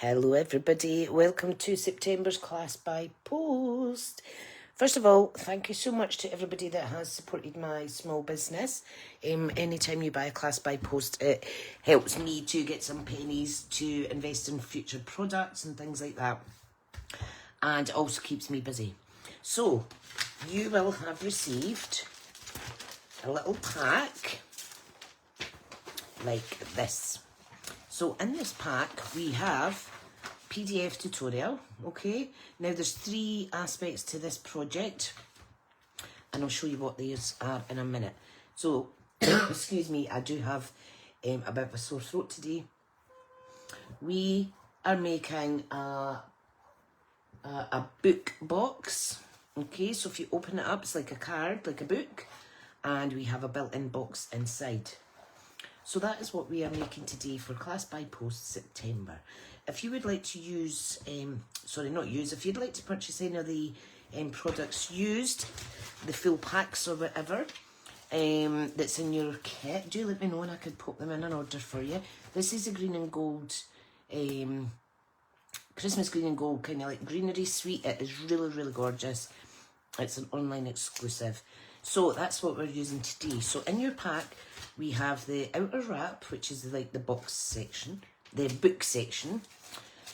Hello everybody, welcome to September's class by post. First of all, thank you so much to everybody that has supported my small business. Anytime you buy a class by post, it helps me to get some pennies to invest in future products and things like that. And it also keeps me busy. So, you will have received a little pack like this. So in this pack, we have PDF tutorial, okay? Now there's 3 aspects to this project, and I'll show you what these are in a minute. So, excuse me, I do have a bit of a sore throat today. We are making a book box, okay? So if you open it up, it's like a card, like a book, and we have a built-in box inside. So that is what we are making today for Class by Post September. If you would like to use, if you'd like to purchase any of the products used, the full packs or whatever, that's in your kit, do let me know and I could put them in an order for you. This is a green and gold, Christmas green and gold, kind of like greenery suite. It is really, really gorgeous. It's an online exclusive. So that's what we're using today. So in your pack, we have the outer wrap, which is like the box section, the book section.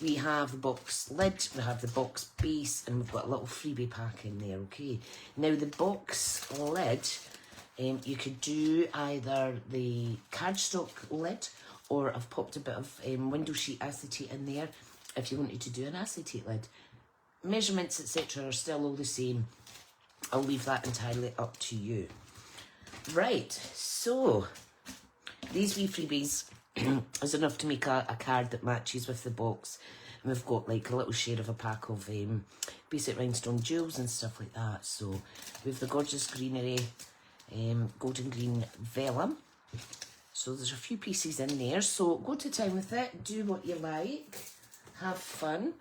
We have the box lid, we have the box base, and we've got a little freebie pack in there, okay? Now the box lid, you could do either the cardstock lid, or I've popped a bit of window sheet acetate in there if you wanted to do an acetate lid. Measurements, etc. are still all the same. I'll leave that entirely up to you. Right, so these wee freebies is enough to make a card that matches with the box. And we've got like a little share of a pack of basic rhinestone jewels and stuff like that. So we have the gorgeous greenery, golden green vellum. So there's a few pieces in there. So go to town with it, do what you like, have fun.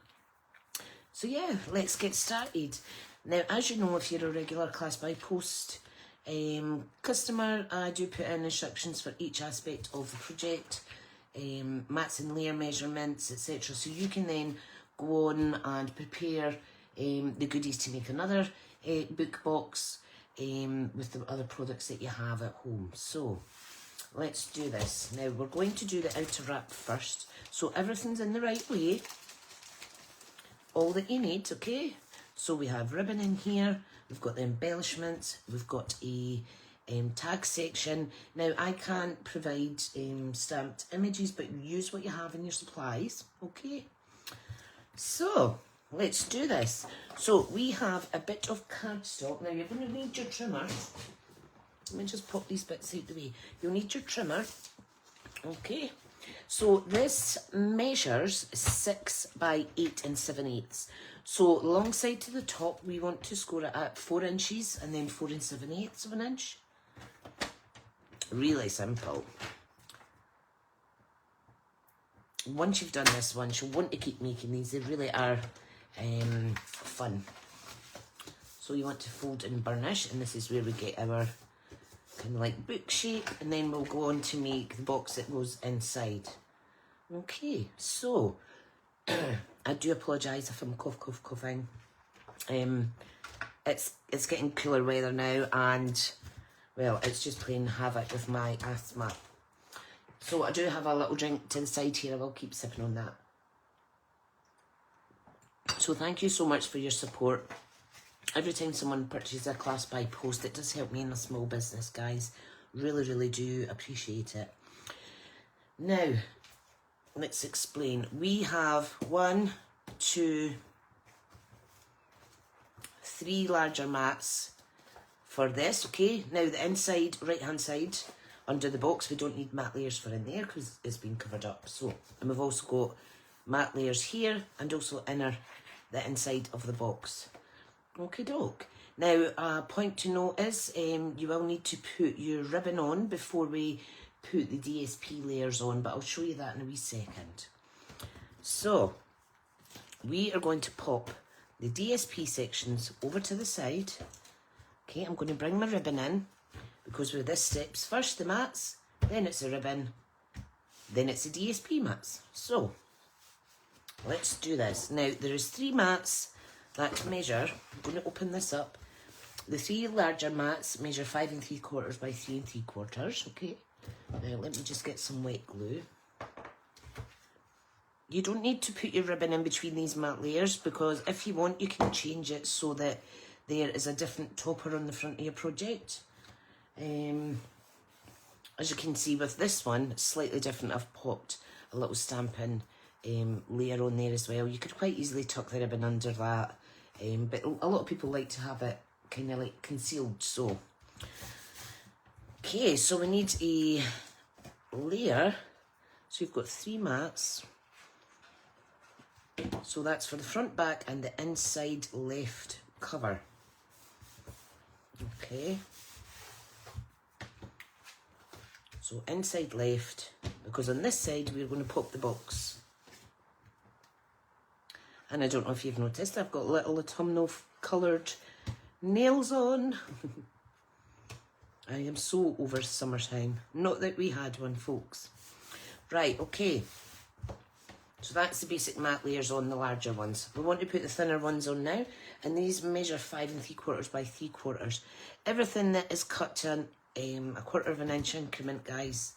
So yeah, let's get started. Now, as you know, if you're a regular Class by Post customer, I do put in instructions for each aspect of the project, mats and layer measurements, etc. So you can then go on and prepare the goodies to make another book box with the other products that you have at home. So let's do this. Now we're going to do the outer wrap first. So everything's in the right way. All that you need, okay? So we have ribbon in here, we've got the embellishments, we've got a tag section. Now I can't provide stamped images, but use what you have in your supplies, okay? So let's do this. So we have a bit of cardstock. Now you're going to need your trimmer. Let me just pop these bits out the way. You'll need your trimmer, okay? So this measures 6 by 8 7/8. So long side to the top, we want to score it at 4 inches and then 4 7/8 of an inch. Really simple. Once you've done this one, you'll want to keep making these. They really are fun. So you want to fold and burnish, and this is where we get our kind of like book shape, and then we'll go on to make the box that goes inside. Okay, so I do apologise if I'm coughing. It's getting cooler weather now, and well, it's just playing havoc with my asthma. So I do have a little drink to the side here. I will keep sipping on that. So thank you so much for your support. Every time someone purchases a Class by Post, it does help me in a small business, guys. Really, really do appreciate it. Now, let's explain. We have 1, 2, 3 larger mats for this, okay? Now, the inside, right-hand side, under the box, we don't need mat layers for in there because it's been covered up. So, and we've also got mat layers here and also the inside of the box. Okie doke. Now, a point to note is you will need to put your ribbon on before we put the DSP layers on, but I'll show you that in a wee second. So, we are going to pop the DSP sections over to the side. Okay, I'm going to bring my ribbon in because with this steps first the mats, then it's a ribbon, then it's the DSP mats. So, let's do this. Now, there is 3 mats that measure. I'm going to open this up. The 3 larger mats measure 5 3/4 by 3 3/4. Okay. Now, let me just get some wet glue. You don't need to put your ribbon in between these mat layers, because if you want, you can change it so that there is a different topper on the front of your project. As you can see with this one, it's slightly different. I've popped a little stamping layer on there as well. You could quite easily tuck the ribbon under that, but a lot of people like to have it kind of like concealed. So, okay, so we need a layer. So you've got 3 mats. So that's for the front, back, and the inside left cover. Okay. So inside left, because on this side we're going to pop the box. And I don't know if you've noticed, I've got little autumnal coloured nails on. I am so over summertime. Not that we had one, folks. Right, okay. So that's the basic mat layers on the larger ones. We want to put the thinner ones on now, and these measure 5 3/4 by 3/4. Everything that is cut to a 1/4 of an inch increment, guys,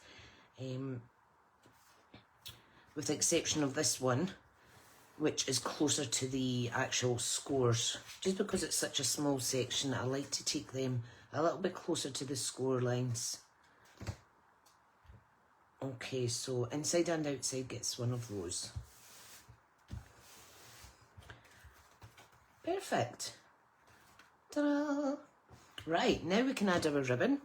with the exception of this one, which is closer to the actual scores. Just because it's such a small section, I like to take them a little bit closer to the score lines. Okay, so inside and outside gets one of those. Perfect. Ta-da! Right, now we can add our ribbon.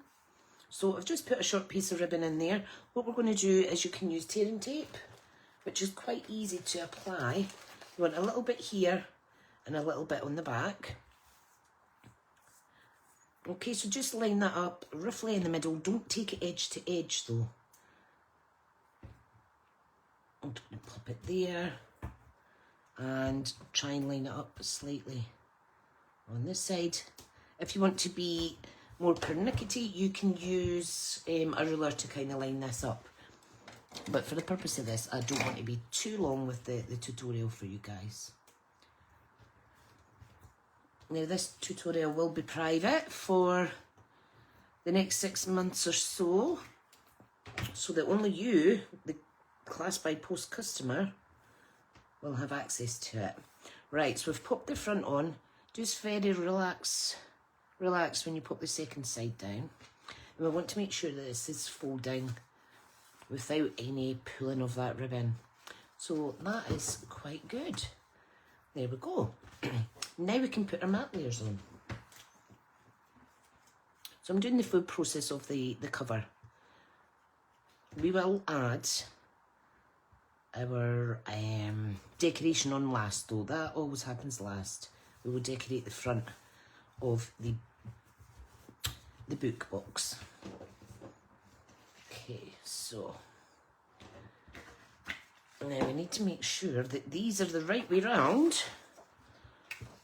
So I've just put a short piece of ribbon in there. What we're going to do is you can use tearing tape, which is quite easy to apply. You want a little bit here and a little bit on the back. Okay, so just line that up roughly in the middle. Don't take it edge to edge though. I'm going to pop it there and try and line it up slightly on this side. If you want to be more pernickety, you can use a ruler to kind of line this up. But for the purpose of this, I don't want to be too long with the tutorial for you guys. Now, this tutorial will be private for the next 6 months or so that only you, the Class by Post customer, will have access to it. Right, so we've popped the front on. Just very relax when you pop the second side down. And we want to make sure that this is folding without any pulling of that ribbon. So that is quite good. There we go. Now we can put our mat layers on. So I'm doing the full process of the cover. We will add our decoration on last though. That always happens last. We will decorate the front of the book box. Okay, so now we need to make sure that these are the right way round.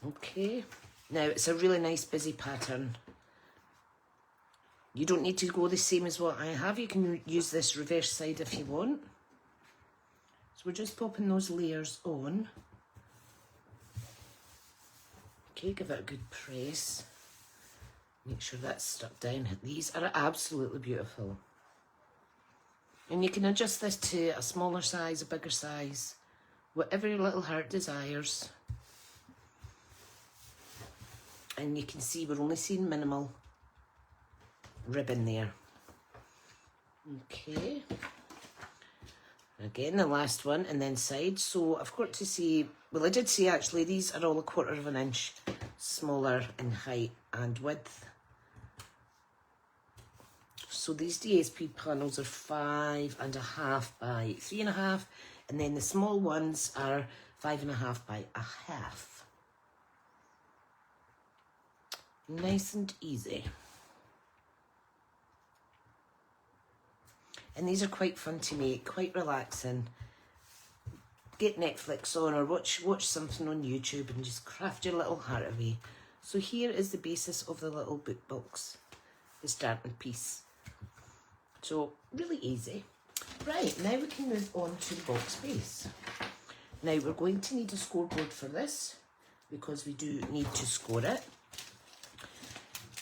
Okay, now it's a really nice busy pattern. You don't need to go the same as what I have. You can use this reverse side if you want. So we're just popping those layers on. Okay, give it a good press. Make sure that's stuck down. These are absolutely beautiful. And you can adjust this to a smaller size, a bigger size, whatever your little heart desires. And you can see we're only seeing minimal ribbon there. Okay. Again, the last one, and then side. So I've got to say, well, I did say actually these are all 1/4 of an inch smaller in height and width. So these DSP panels are 5.5 by 3.5, and then the small ones are 5.5 by 1/2. Nice and easy. And these are quite fun to make, quite relaxing. Get Netflix on or watch something on YouTube and just craft your little heart away. So here is the basis of the little book box, the starting piece. So really easy. Right, now we can move on to the box base. Now we're going to need a scoreboard for this because we do need to score it.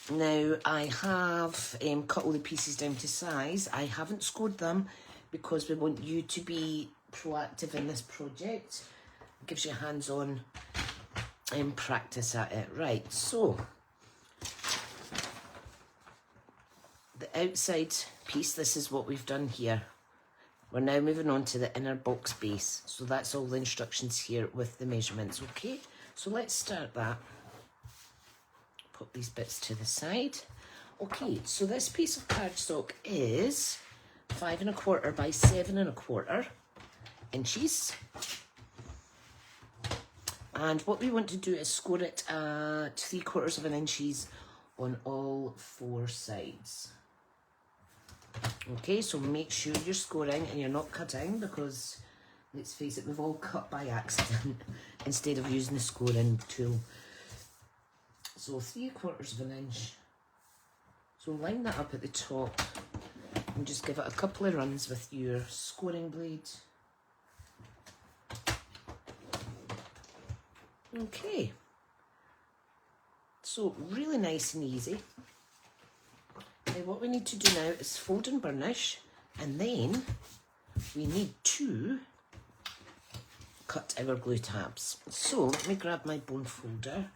Now I have cut all the pieces down to size. I haven't scored them because we want you to be proactive in this project. It gives you hands-on practice at it. Right, so the outside piece, this is what we've done here. We're now moving on to the inner box base. So that's all the instructions here with the measurements, okay? So let's start that. Put these bits to the side. Okay, so this piece of cardstock is 5 1/4 by 7 1/4 inches. And what we want to do is score it at 3/4 inches on all 4 sides. Okay, so make sure you're scoring and you're not cutting, because let's face it, we've all cut by accident instead of using the scoring tool. So 3/4 inch. So line that up at the top and just give it a couple of runs with your scoring blade. Okay, so really nice and easy. Now what we need to do now is fold and burnish, and then we need to cut our glue tabs. So let me grab my bone folder.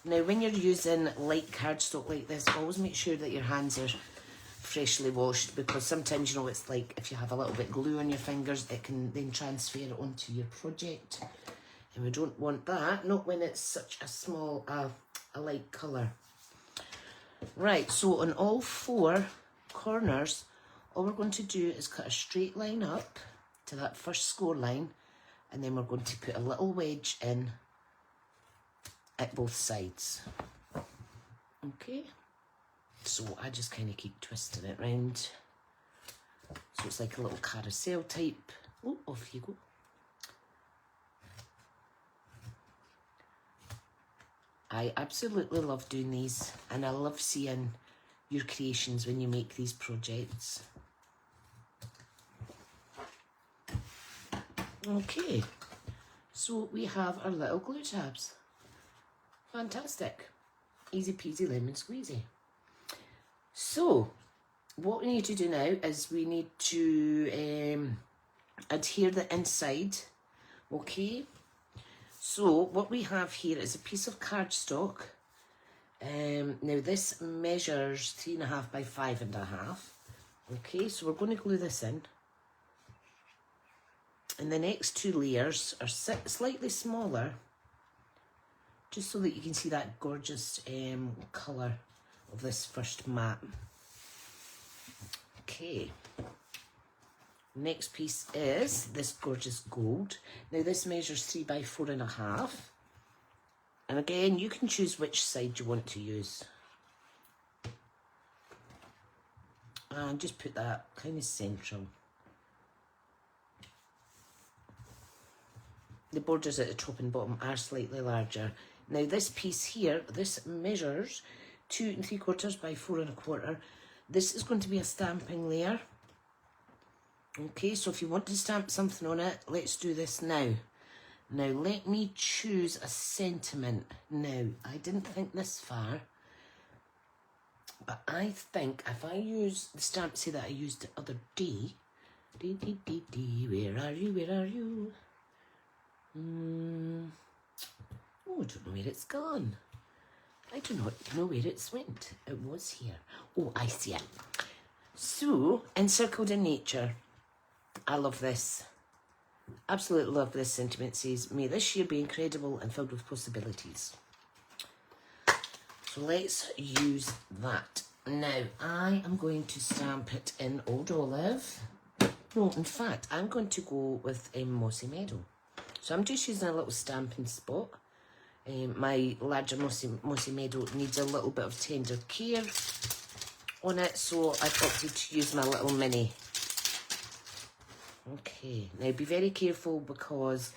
Now when you're using light cardstock like this, always make sure that your hands are freshly washed, because sometimes, you know, it's like if you have a little bit of glue on your fingers, it can then transfer it onto your project, and we don't want that, not when it's such a small, a light colour. Right, so on all 4 corners, all we're going to do is cut a straight line up to that first score line, and then we're going to put a little wedge in at both sides. Okay. So I just kind of keep twisting it round. So it's like a little carousel type. Oh, off you go. I absolutely love doing these, and I love seeing your creations when you make these projects. Okay, so we have our little glue tabs. Fantastic. Easy peasy lemon squeezy. So, what we need to do now is we need to adhere the inside, okay? So, what we have here is a piece of cardstock. Now, this measures 3 1/2 by 5 1/2. Okay, so we're going to glue this in. And the next 2 layers are slightly smaller, just so that you can see that gorgeous colour of this first mat. Okay, next piece is this gorgeous gold. Now this measures 3 by 4 1/2, and again you can choose which side you want to use, and just put that kind of central. The borders at the top and bottom are slightly larger. Now this piece here, this measures 2 3/4 by 4 1/4. This is going to be a stamping layer. Okay, so if you want to stamp something on it, let's do this now. Now let me choose a sentiment. Now, I didn't think this far, but I think if I use the stamp set that I used the other day, where are you, where are you? Oh, I don't know where it's gone. I do not know where it's went. It was here. Oh, I see it. So, Encircled in Nature. I love this. Absolutely love this sentiment. It says, may this year be incredible and filled with possibilities. So let's use that. Now, I am going to stamp it in Old Olive. No, in fact, I'm going to go with Mossy Meadow. So I'm just using a little stamping spot. My larger Mossy Meadow needs a little bit of tender care on it, so I've opted to use my little mini. Okay, now be very careful, because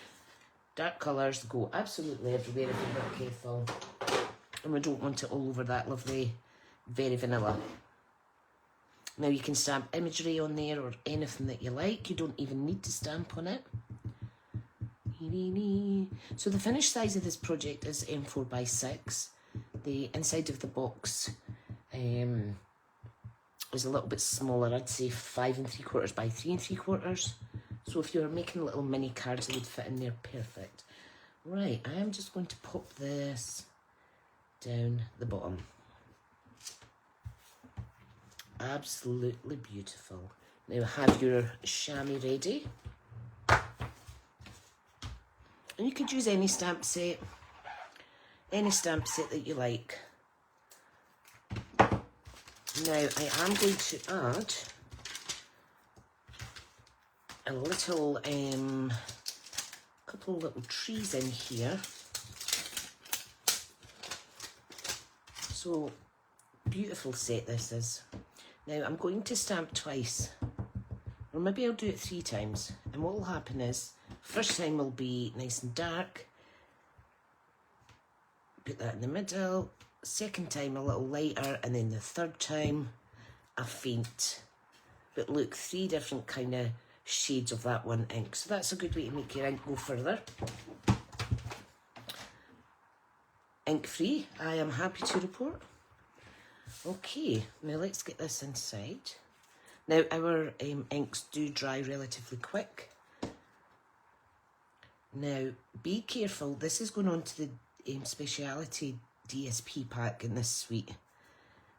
dark colours go absolutely everywhere if you're not careful, and we don't want it all over that lovely, very vanilla. Now you can stamp imagery on there or anything that you like. You don't even need to stamp on it. So the finished size of this project is M4 by 6. The inside of the box is a little bit smaller. I'd say 5 3/4 by 3 3/4. So if you're making little mini cards, they would fit in there perfect. Right, I am just going to pop this down the bottom. Absolutely beautiful. Now have your chamois ready. And you could use any stamp set that you like. Now I am going to add a little, couple of little trees in here. So beautiful set this is. Now I'm going to stamp twice, or maybe I'll do it 3 times. And what will happen is, first time will be nice and dark. Put that in the middle. Second time a little lighter, and then the third time a faint. But look, 3 different kind of shades of that one ink. So that's a good way to make your ink go further. Ink free, I am happy to report. Okay, now let's get this inside. Now our inks do dry relatively quick. Now be careful, this is going on to the speciality DSP pack in this sweet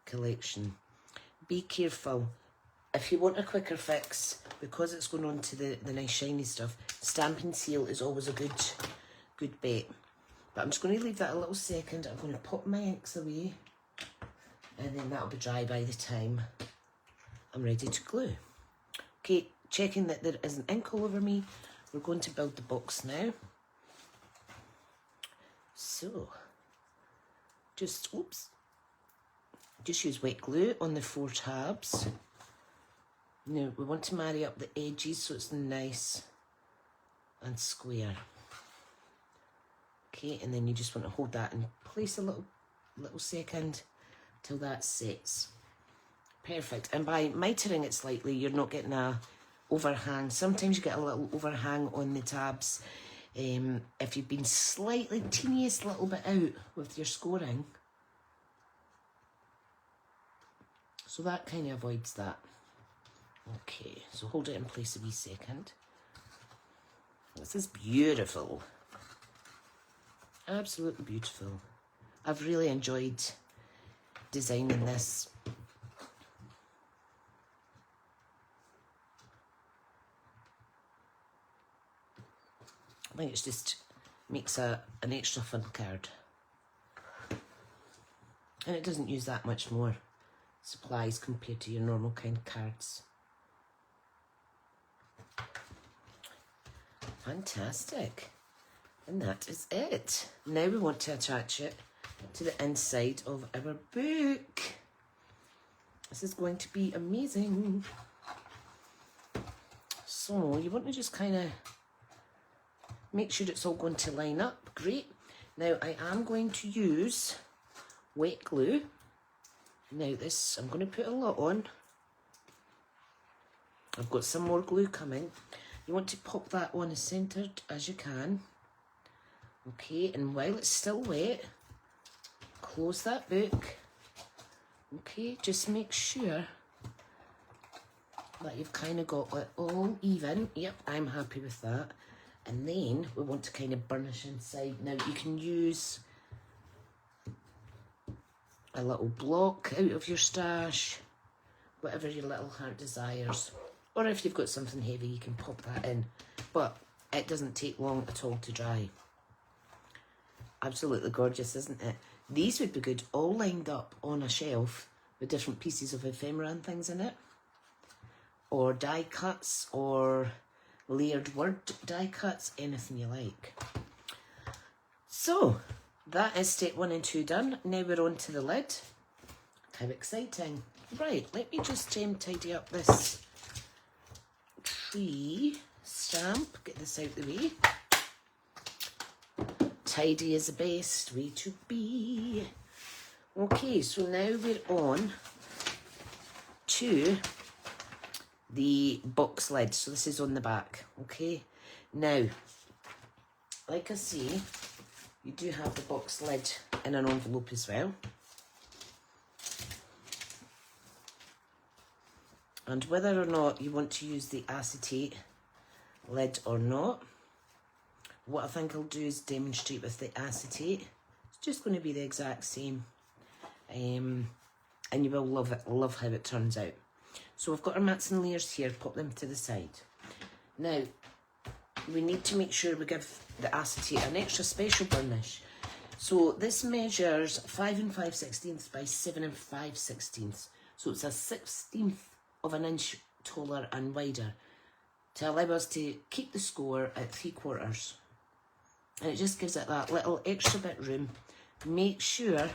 collection. Be careful. If you want a quicker fix, because it's going on to the nice shiny stuff, Stampin' Seal is always a good bet. But I'm just going to leave that a little second. I'm going to pop my inks away, and then that'll be dry by the time I'm ready to glue. Okay, checking that there isn't ink all over me, we're going to build the box now. So, just use wet glue on the 4 tabs. Now we want to marry up the edges so it's nice and square. Okay, and then you just want to hold that in place a little second till that sets. Perfect. And by mitering it slightly, you're not getting a overhang. Sometimes you get a little overhang on the tabs if you've been slightly teeniest little bit out with your scoring. So that kind of avoids that. Okay, so hold it in place a wee second. This is beautiful. Absolutely beautiful. I've really enjoyed designing this. I think it just makes an extra fun card. And it doesn't use that much more supplies compared to your normal kind of cards. Fantastic. And that is it. Now we want to attach it to the inside of our book. This is going to be amazing. So you want to just kind of make sure it's all going to line up. Great. Now I am going to use wet glue. Now this, I'm going to put a lot on. I've got some more glue coming. You want to pop that on as centred as you can. Okay, and while it's still wet, close that book. Okay, just make sure that you've kind of got it all even. Yep, I'm happy with that. And then we want to kind of burnish inside. Now you can use a little block out of your stash, whatever your little heart desires. Or if you've got something heavy, you can pop that in. But it doesn't take long at all to dry. Absolutely gorgeous, isn't it? These would be good all lined up on a shelf with different pieces of ephemera and things in it. Or die cuts, or layered word die cuts, anything you like. So, that is step 1 and 2 done. Now we're on to the lid. How exciting. Right, let me just tidy up this tree stamp. Get this out the way. Tidy is the best way to be. Okay, so now we're on to the box lid. So this is on the back, okay? Now, like I say, you do have the box lid in an envelope as well. And whether or not you want to use the acetate lid or not, what I think I'll do is demonstrate with the acetate. It's just going to be the exact same. And you will love how it turns out. So we've got our mats and layers here, pop them to the side. Now, we need to make sure we give the acetate an extra special burnish. So this measures 5 5/16 by 7 5/16. So it's a 1/16 of an inch taller and wider to allow us to keep the score at 3/4. And it just gives it that little extra bit room. Make sure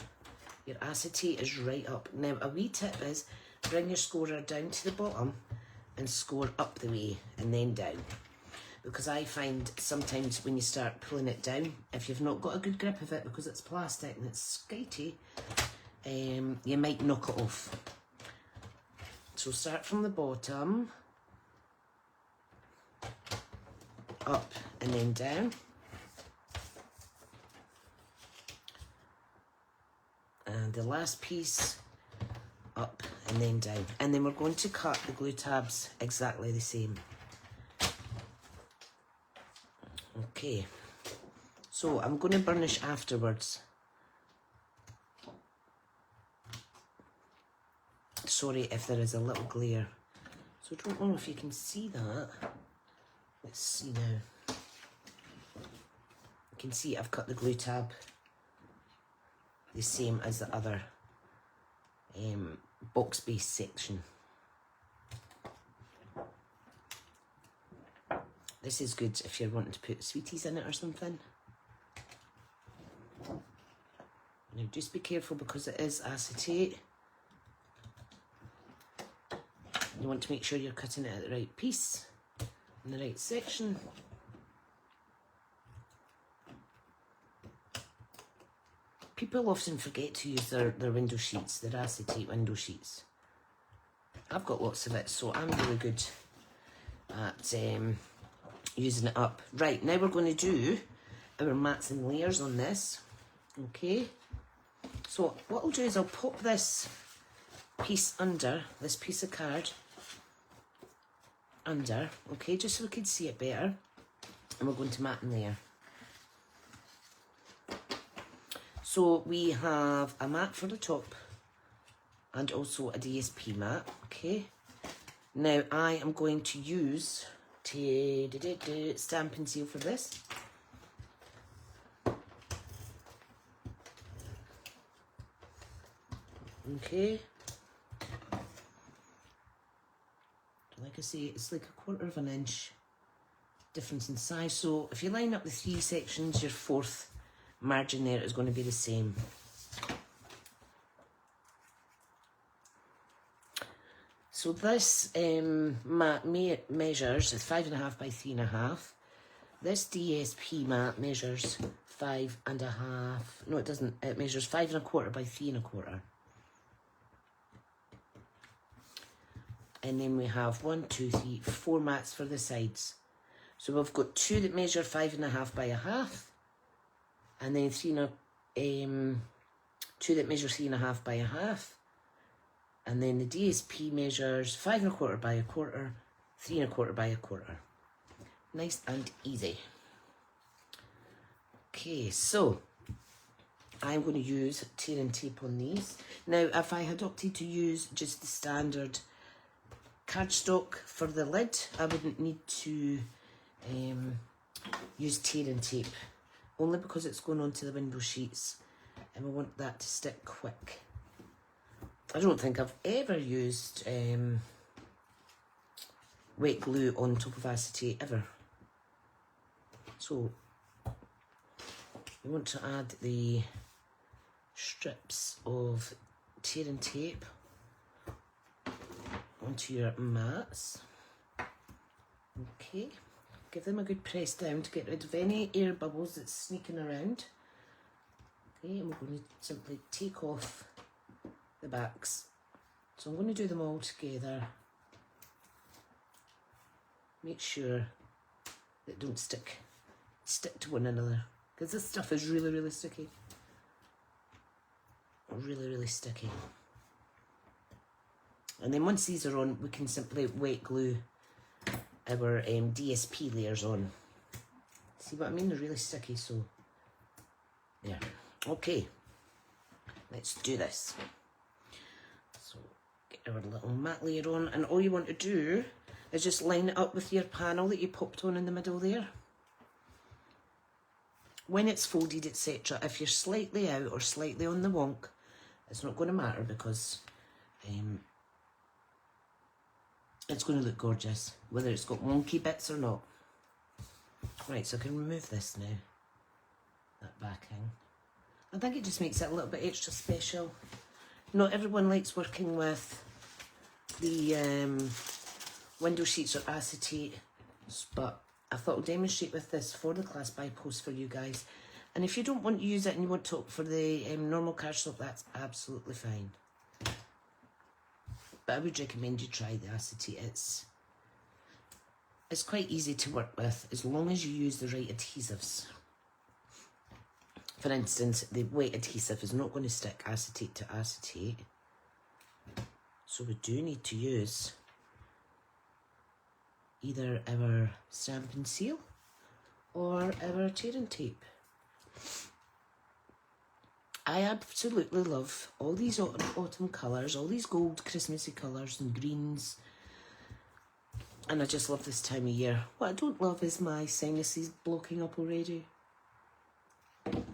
your acetate is right up. Now a wee tip is bring your scorer down to the bottom and score up the way and then down. Because I find sometimes when you start pulling it down, if you've not got a good grip of it because it's plastic and it's skitey, you might knock it off. So start from the bottom, up and then down. And the last piece, up and then down. And then we're going to cut the glue tabs exactly the same. Okay, so I'm going to burnish afterwards. Sorry if there is a little glare. So I don't know if you can see that. Let's see now. You can see I've cut the glue tab the same as the other box base section. This is good if you're wanting to put sweeties in it or something. Now just be careful because it is acetate. You want to make sure you're cutting it at the right piece, in the right section. People often forget to use their window sheets, their acetate window sheets. I've got lots of it, so I'm really good at using it up. Right, now we're going to do our mats and layers on this. Okay, so what I'll do is I'll pop this piece under, this piece of card under, okay, just so we can see it better. And we're going to mat and layer. So we have a mat for the top and also a DSP mat, okay. Now I am going to use stamp and seal for this. Okay. Like I say, it's like 1/4 of an inch difference in size. So if you line up the 3 sections, your 4th margin there is going to be the same. So this mat measures 5.5 by 3.5. This DSP mat measures 5.5. No, it doesn't. It measures 5.25 by 3.25. And then we have 1, 2, 3, 4 mats for the sides. So we've got 2 that measure 5.5 by 1/2, and then 2 that measure 3.5 by 1/2, and then the DSP measures 5.25 by 1/4, 3.25 by 1/4. Nice and easy. Okay, so I'm going to use tear and tape on these. Now, if I had opted to use just the standard cardstock for the lid, I wouldn't need to use tear and tape, only because it's going onto the window sheets and we want that to stick quick. I don't think I've ever used wet glue on top of acetate ever. So you want to add the strips of tear and tape onto your mats. Okay, give them a good press down to get rid of any air bubbles that's sneaking around. Okay, and we're going to simply take off the backs. So I'm going to do them all together. make sure that don't stick to one another, because this stuff is really, really sticky. Really, really sticky. And then once these are on, we can simply wet glue our DSP layers on. See what I mean? They're really sticky, so there. Okay, let's do this. So get our little matte layer on, and all you want to do is just line it up with your panel that you popped on in the middle there. When it's folded, etc., if you're slightly out or slightly on the wonk, it's not going to matter, because it's going to look gorgeous, whether it's got wonky bits or not. Right, so I can remove this now, that backing. I think it just makes it a little bit extra special. Not everyone likes working with the window sheets or acetate, but I thought I'll demonstrate with this for the class by post for you guys. And if you don't want to use it and you want to opt for the normal cardstock, that's absolutely fine. But I would recommend you try the acetate. It's quite easy to work with as long as you use the right adhesives. For instance, the wet adhesive is not going to stick acetate to acetate. So we do need to use either our stamp and seal or our tearing tape. I absolutely love all these autumn colours, all these gold Christmassy colours and greens. And I just love this time of year. What I don't love is my sinuses blocking up already. And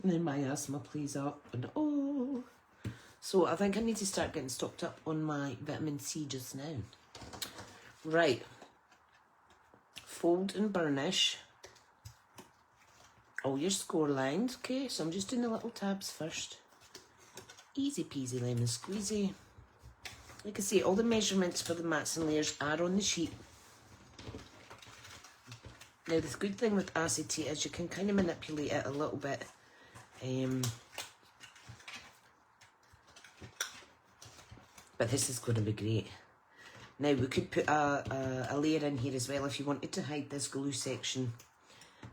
then my asthma plays up, and oh. So I think I need to start getting stocked up on my vitamin C just now. Right. Fold and burnish all your score lines. Okay, so I'm just doing the little tabs first. Easy peasy lemon squeezy. Like I say, all the measurements for the mats and layers are on the sheet. Now the good thing with acetate is you can kind of manipulate it a little bit. But this is going to be great. Now we could put a layer in here as well if you wanted to hide this glue section.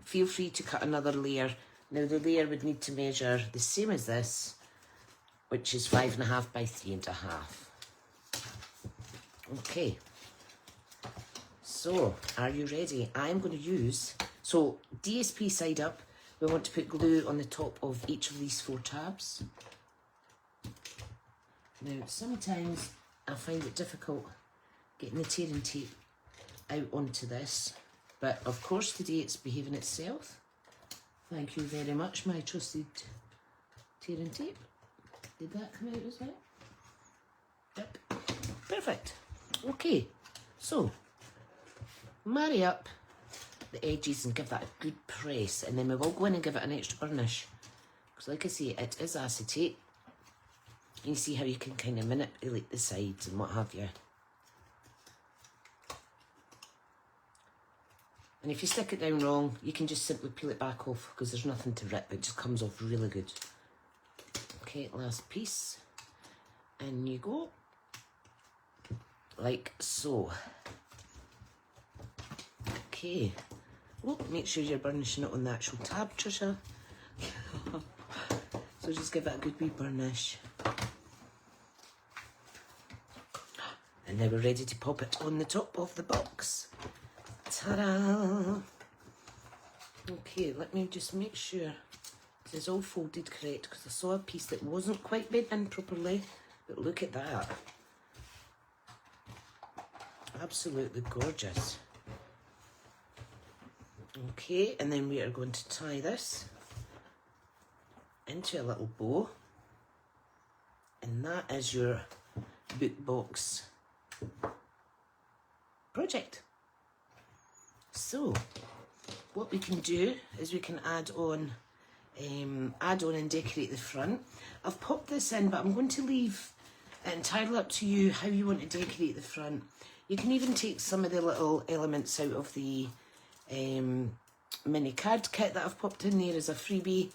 Feel free to cut another layer. Now the layer would need to measure the same as this, which is 5.5 by 3.5. Okay. So, are you ready? I'm going to use, so DSP side up, we want to put glue on the top of each of these 4 tabs. Now, sometimes I find it difficult getting the tearing tape out onto this, but of course today it's behaving itself. Thank you very much, my trusted tearing tape. Did that come out as well? Yep. Perfect. Okay, so marry up the edges and give that a good press, and then we will go in and give it an extra burnish, because like I say, it is acetate. You see how you can kind of manipulate the sides and what have you. And if you stick it down wrong, you can just simply peel it back off, because there's nothing to rip. It just comes off really good. Okay, last piece. And you go. Like so. Okay. Oh, make sure you're burnishing it on the actual tab, Tricia. So just give it a good wee burnish. And now we're ready to pop it on the top of the box. Ta-da! Okay, let me just make sure this is all folded correct, because I saw a piece that wasn't quite bent in properly, but look at that. Absolutely gorgeous. Okay, and then we are going to tie this into a little bow, and that is your book box project. So what we can do is we can add on and decorate the front. I've popped this in, but I'm going to leave it entirely up to you how you want to decorate the front. You can even take some of the little elements out of the mini card kit that I've popped in there as a freebie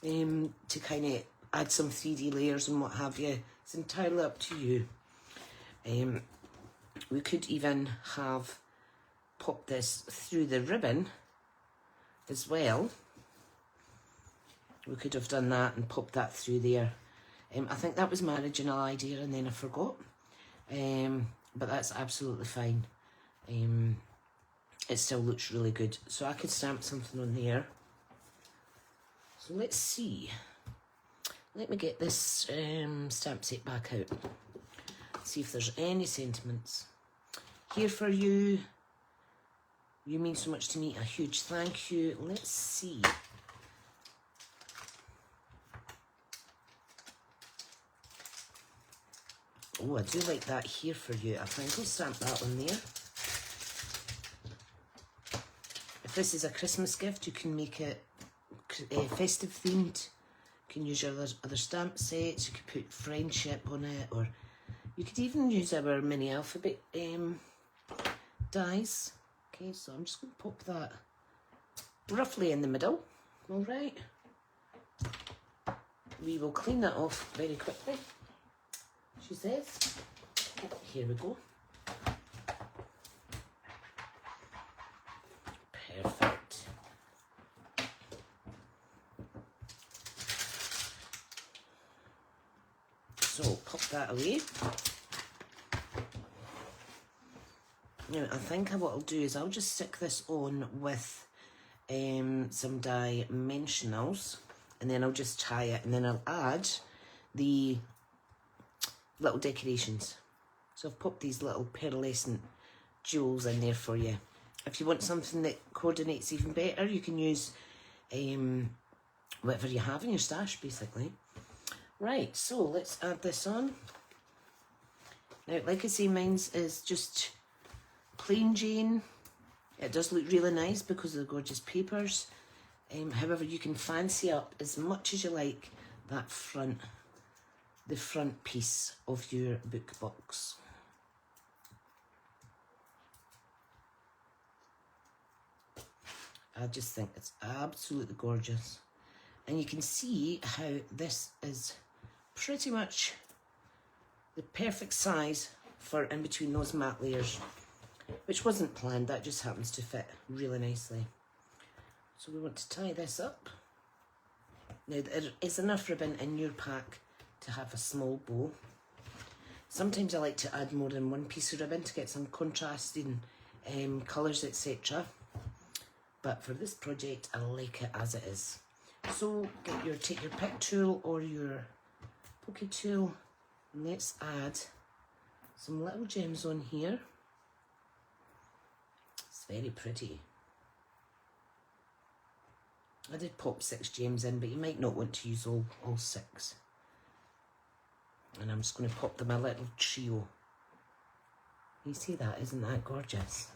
to kind of add some 3D layers and what have you. It's entirely up to you. we could even have popped this through the ribbon as well. We could have done that and popped that through there. I think that was my original idea and then I forgot. But that's absolutely fine. It still looks really good. So I could stamp something on there. So let's see. Let me get this stamp set back out. See if there's any sentiments. Here for you. You mean so much to me. A huge thank you. Let's see. Oh, I do like that here for you. I think I'll stamp that on there. If this is a Christmas gift, you can make it festive themed. You can use your other stamp sets. You could put friendship on it, or you could even use our mini alphabet dies. Okay, so I'm just going to pop that roughly in the middle. All right. We will clean that off very quickly. She says. Here we go. Perfect. So pop that away. Now I think what I'll do is I'll just stick this on with some dimensionals, and then I'll just tie it, and then I'll add the little decorations. So I've popped these little pearlescent jewels in there for you. If you want something that coordinates even better, you can use whatever you have in your stash, basically. Right, so let's add this on. Now, like I say, mine's is just plain Jane. It does look really nice because of the gorgeous papers. However, you can fancy up as much as you like that the front piece of your book box. I just think it's absolutely gorgeous. And you can see how this is pretty much the perfect size for in between those matte layers, which wasn't planned, that just happens to fit really nicely. So we want to tie this up. Now there is enough ribbon in your pack to have a small bow. Sometimes I like to add more than one piece of ribbon to get some contrasting colours, etc. But for this project, I like it as it is. So take your pick tool or your pokey tool, and let's add some little gems on here. It's very pretty. I did pop 6 gems in, but you might not want to use all 6. And I'm just going to pop them a little trio. You see that? Isn't that gorgeous?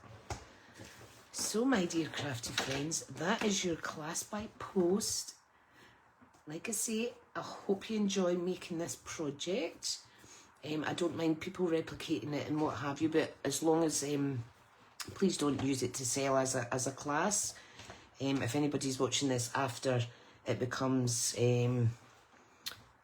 So, my dear crafty friends, that is your class by post. Like I say, I hope you enjoy making this project. I don't mind people replicating it and what have you, but as long as please don't use it to sell as a class. If anybody's watching this after it becomes a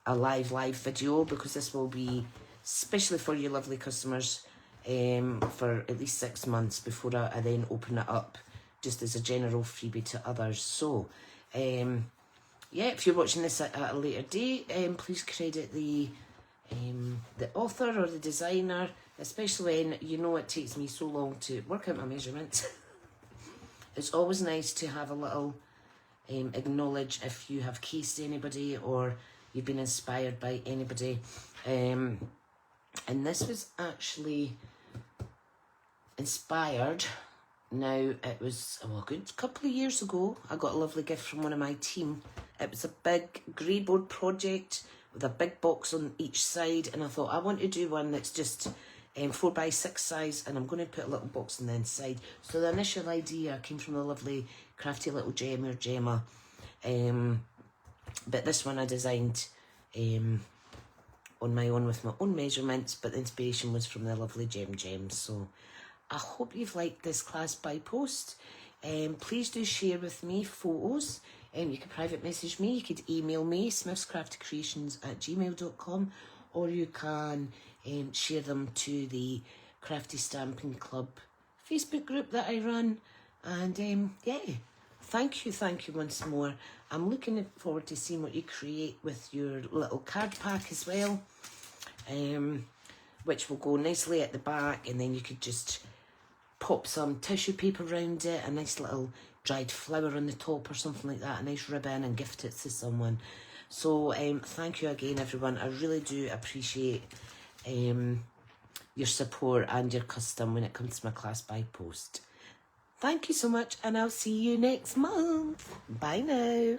live video, because this will be especially for your lovely customers for at least 6 months before I then open it up just as a general freebie to others. So yeah, if you're watching this at a later date, please credit the author or the designer, especially when you know it takes me so long to work out my measurements. It's always nice to have a little acknowledge if you have cased anybody or you've been inspired by anybody. And this was actually inspired. Now, it was a good couple of years ago. I got a lovely gift from one of my team. It was a big grey board project with a big box on each side, and I thought I want to do one that's just 4x6 size, and I'm going to put a little box on the inside. So the initial idea came from the lovely crafty little Gemma. But this one I designed on my own with my own measurements, but the inspiration was from the lovely Gems. So I hope you've liked this class by post. Please do share with me photos. You can private message me, you could email me, smithscraftycreations@gmail.com, or you can share them to the Crafty Stamping Club Facebook group that I run. And yeah, thank you once more. I'm looking forward to seeing what you create with your little card pack as well, which will go nicely at the back, and then you could just pop some tissue paper around it, a nice little dried flower on the top or something like that, a nice ribbon, and gift it to someone. So thank you again, everyone. I really do appreciate your support and your custom when it comes to my class by post. Thank you so much, and I'll see you next month. Bye now.